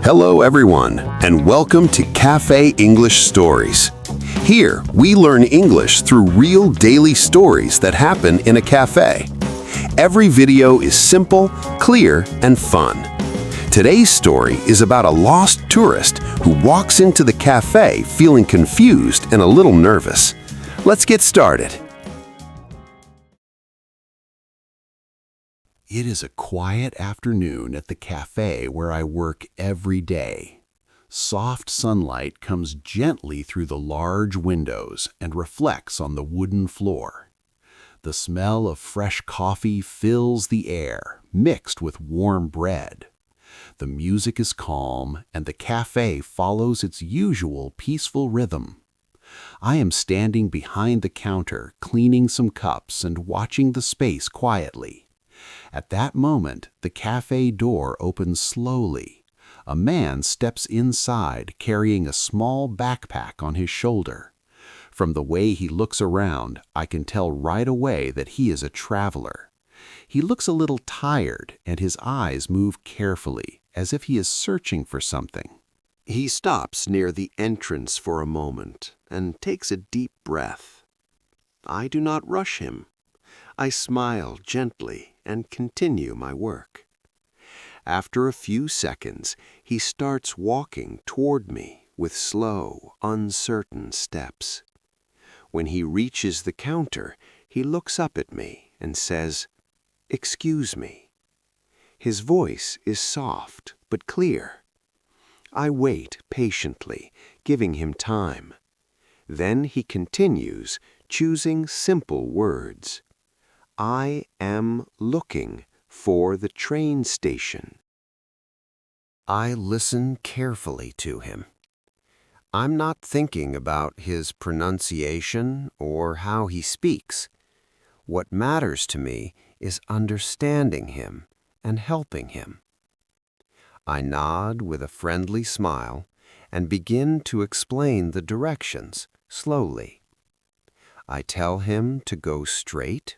Hello everyone, and welcome to Café English Stories. Here, we learn English through real daily stories that happen in a cafe. Every video is simple, clear, and fun. Today's story is about a lost tourist who walks into the cafe feeling confused and a little nervous. Let's get started. It is a quiet afternoon at the cafe where I work every day. Soft sunlight comes gently through the large windows and reflects on the wooden floor. The smell of fresh coffee fills the air, mixed with warm bread. The music is calm, and the cafe follows its usual peaceful rhythm. I am standing behind the counter, cleaning some cups and watching the space quietly. At that moment, the cafe door opens slowly. A man steps inside carrying a small backpack on his shoulder. From the way he looks around, I can tell right away that he is a traveler. He looks a little tired, and his eyes move carefully, as if he is searching for something. He stops near the entrance for a moment and takes a deep breath. I do not rush him. I smile gently and continue my work. After a few seconds, he starts walking toward me with slow, uncertain steps. When he reaches the counter, he looks up at me and says, "Excuse me." His voice is soft but clear. I wait patiently, giving him time. Then he continues, choosing simple words. "I am looking for the train station." I listen carefully to him. I'm not thinking about his pronunciation or how he speaks. What matters to me is understanding him and helping him. I nod with a friendly smile and begin to explain the directions slowly. I tell him to go straight,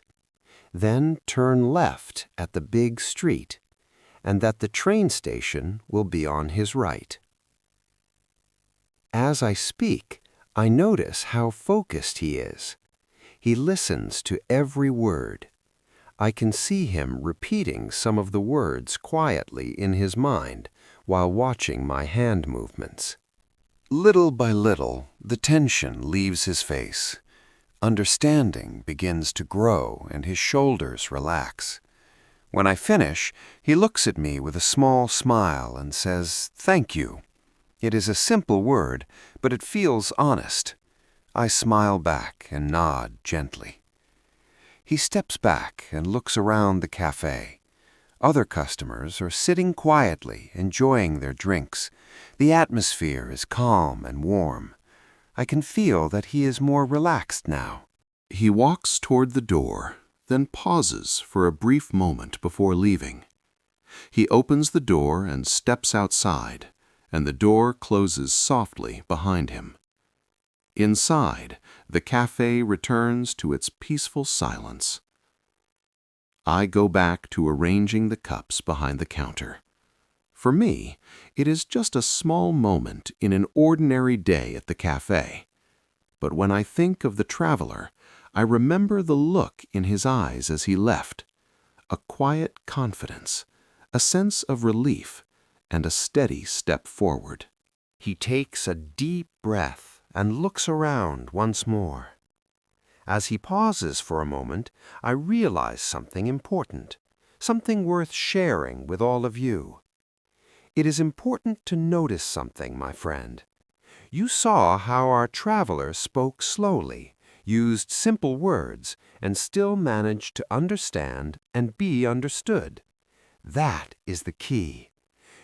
then turn left at the big street, and that the train station will be on his right. As I speak, I notice how focused he is. He listens to every word. I can see him repeating some of the words quietly in his mind while watching my hand movements. Little by little, the tension leaves his face. Understanding begins to grow and his shoulders relax. When I finish, he looks at me with a small smile and says, "Thank you." It is a simple word, but it feels honest. I smile back and nod gently. He steps back and looks around the cafe. Other customers are sitting quietly, enjoying their drinks. The atmosphere is calm and warm. I can feel that he is more relaxed now. He walks toward the door, then pauses for a brief moment before leaving. He opens the door and steps outside, and the door closes softly behind him. Inside, the cafe returns to its peaceful silence. I go back to arranging the cups behind the counter. For me, it is just a small moment in an ordinary day at the cafe. But when I think of the traveler, I remember the look in his eyes as he left. A quiet confidence, a sense of relief, and a steady step forward. He takes a deep breath and looks around once more. As he pauses for a moment, I realize something important, something worth sharing with all of you. It is important to notice something, my friend. You saw how our traveler spoke slowly, used simple words, and still managed to understand and be understood. That is the key.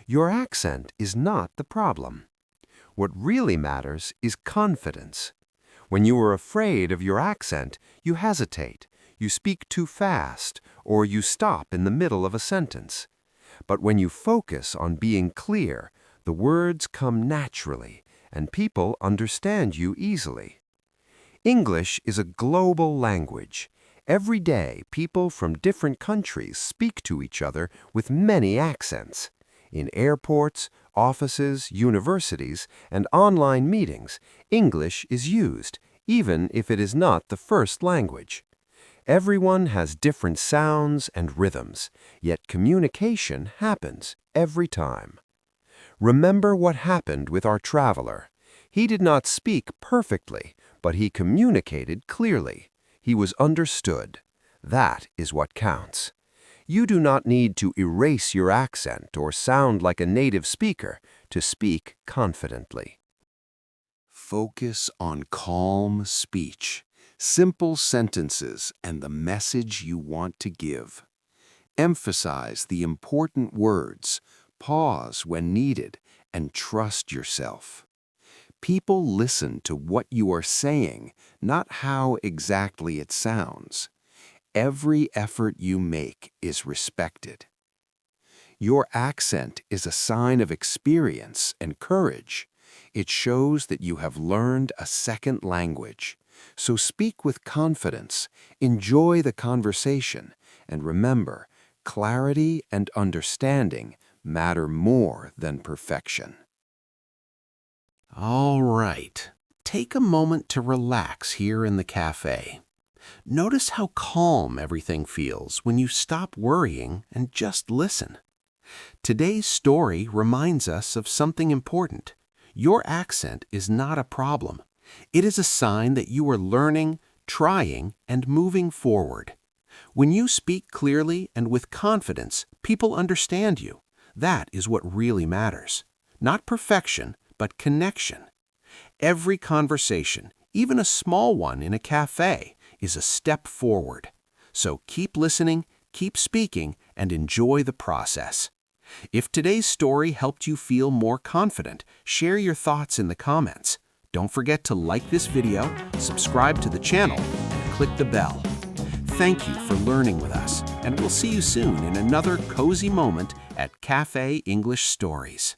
Your accent is not the problem. What really matters is confidence. When you are afraid of your accent, you hesitate, you speak too fast, or you stop in the middle of a sentence. But when you focus on being clear, the words come naturally, and people understand you easily. English is a global language. Every day, people from different countries speak to each other with many accents. In airports, offices, universities, and online meetings, English is used, even if it is not the first language. Everyone has different sounds and rhythms, yet communication happens every time. Remember what happened with our traveler. He did not speak perfectly, but he communicated clearly. He was understood. That is what counts. You do not need to erase your accent or sound like a native speaker to speak confidently. Focus on calm speech, simple sentences, and the message you want to give. Emphasize the important words, pause when needed, and trust yourself. People listen to what you are saying, not how exactly it sounds. Every effort you make is respected. Your accent is a sign of experience and courage. It shows that you have learned a second language. So speak with confidence, enjoy the conversation, and remember, clarity and understanding matter more than perfection. All right. Take a moment to relax here in the cafe. Notice how calm everything feels when you stop worrying and just listen. Today's story reminds us of something important. Your accent is not a problem. It is a sign that you are learning, trying, and moving forward. When you speak clearly and with confidence, people understand you. That is what really matters. Not perfection, but connection. Every conversation, even a small one in a cafe, is a step forward. So keep listening, keep speaking, and enjoy the process. If today's story helped you feel more confident, share your thoughts in the comments. Don't forget to like this video, subscribe to the channel, and click the bell. Thank you for learning with us, and we'll see you soon in another cozy moment at Café English Stories.